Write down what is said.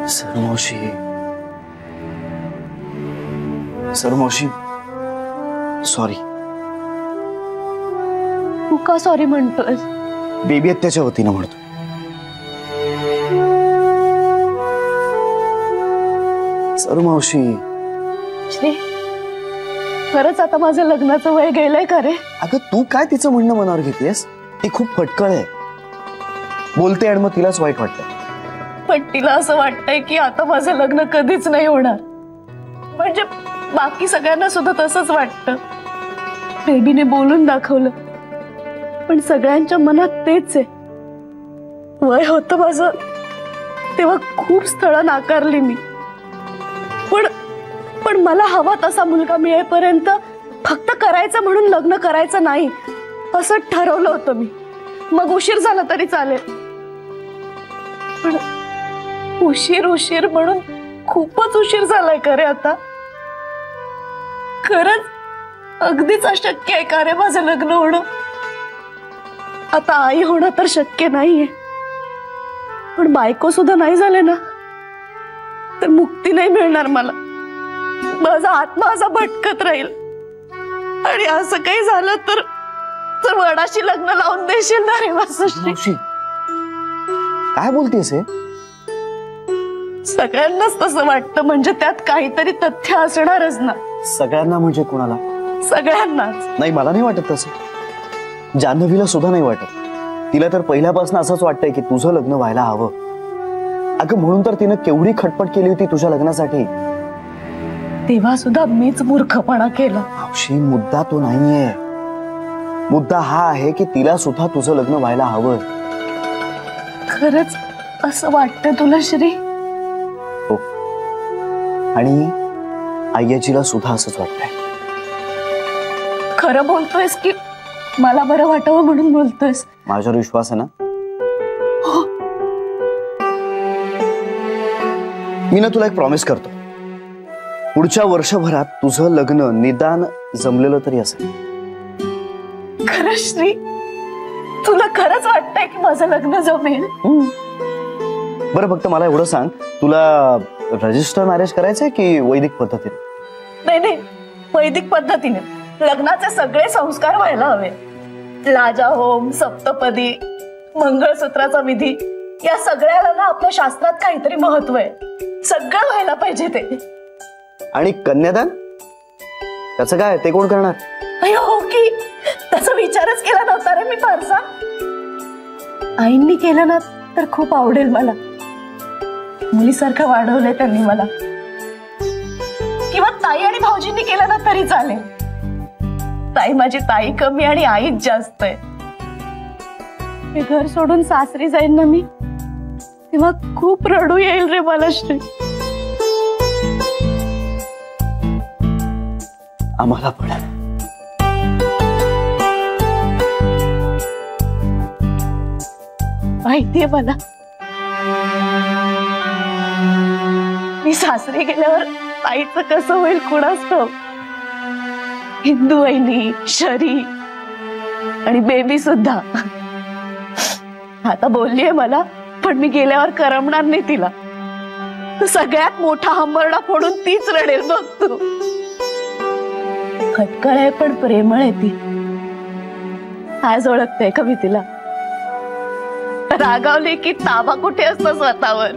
सरमोशी sorry. तू का sorry म्हणतोस? Baby त्याच्या वतीनं म्हणतो. सरमावशी श्री, खरंच आता माझं लग्नाचं वय गेलंय का रे? अगं तू काय तिचं म्हणणं मनावर घेतेस? ती खूप फटकळ आहे, बोलते आणि मग तिलाच वाईट वाटतं. पण तिला असं वाटतंय की आता माझं लग्न कधीच नाही होणार. म्हणजे बाकी सगळ्यांना सुद्धा तसंच वाटतं. बेबीने बोलून दाखवलं, पण सगळ्यांच्या मनात तेच आहे. वय होतं माझं तेव्हा खूप स्थळं नाकारली मी, पण मला हवा तसा मुलगा मिळेपर्यंत फक्त करायचं म्हणून लग्न करायचं नाही असं ठरवलं होतं मी. मग उशीर झाला तरी चालेल, पण उशीर म्हणून खूपच उशीर झालाय का रे आता? खरंच अगदीच अशक्य आहे का रे माझं लग्न होणं? आता आई होणं तर शक्य नाहीये, पण बायको सुद्धा नाही झाले ना तर मुक्ती नाही मिळणार मला. माझा आत्मा असा भटकत राहील. आणि असं काही झालं तर वडाशी लग्न लावून देशील ना रे वासुश्री? काय बोलतेस हे? सगळ्यांनाच तसं वाटतं, म्हणजे त्यात काहीतरी तथ्य असणारच ना. सगळ्यांना म्हणजे कोणाला? सगळ्यांनाच. नाही, मला नाही वाटत तसं. जान्हवीला सुद्धा नाही वाटत. तिला तर पहिल्यापासून असंच वाटतंय की तुझं लग्न व्हायला हवं. अगं म्हणून तर तिनं केवढी खटपट केली होती तुझ्या लग्नासाठी. तेव्हा सुद्धा मीच मूर्खपणा केला. मावशी, मुद्दा तो नाहीये. मुद्दा हा आहे की तिला सुद्धा तुझं लग्न व्हायला हवं. खरंच असं वाटतं तुला श्री? हो, आणि आय्याजीला सुद्धा असंच वाटतंय. खरं बोलतोयस की मला बरं वाटावं म्हणून बोलतोयस? माझ्यावर विश्वास आहे ना? हो. मी ना तुला एक प्रॉमिस करतो, पुढच्या वर्षभरात तुझं लग्न निदान जमलेलं तरी असेल. खरं श्री, तुला खरंच वाटतंय की माझं लग्न जमेल? बरं, फक्त मला एवढं सांग, तुला रजिस्टर मॅरेज करायचंय की वैदिक पद्धतीने? नाही, वैदिक पद्धतीने. लग्नाचे सगळे संस्कार व्हायला हवे. लाजा होम, सप्तपदी, मंगळसूत्राचा विधी, या सगळ्याला ना आपल्या शास्त्रात काहीतरी महत्व आहे. सगळं व्हायला पाहिजे ते. आणि कन्यादान त्याचं काय? ते कोण करणार? हो की, त्याचा विचारच केला नव्हता रे मी फारसा. आईंनी केलं ना तर खूप आवडेल मला. मुलीसारखं वाढवलंय त्यांनी मला. किंवा ताई आणि भाऊजींनी केलं ना तरी चालेल. ताई माझी ताई कमी आणि आईच जास्त आहे. हे घर सोडून सासरी जाईन ना मी, तेव्हा खूप रडू येईल रे मला श्री. आम्हाला पण माहितीये मला. मी सासरी गेल्यावर आईचं कसं होईल कुणास ठाऊक. हिंदू वहिनी, शरी आणि बेबी सुद्धा. आता बोललीये मला, पण मी गेल्यावर करमणार नाही तिला. सगळ्यात मोठा हंबरडा फोडून तीच रडेल बघ तू. खटकळ आहे पण प्रेमळ आहे ती. आज ओळखते का मी तिला? रागावली की ताबा कुठे असतो स्वतःवर.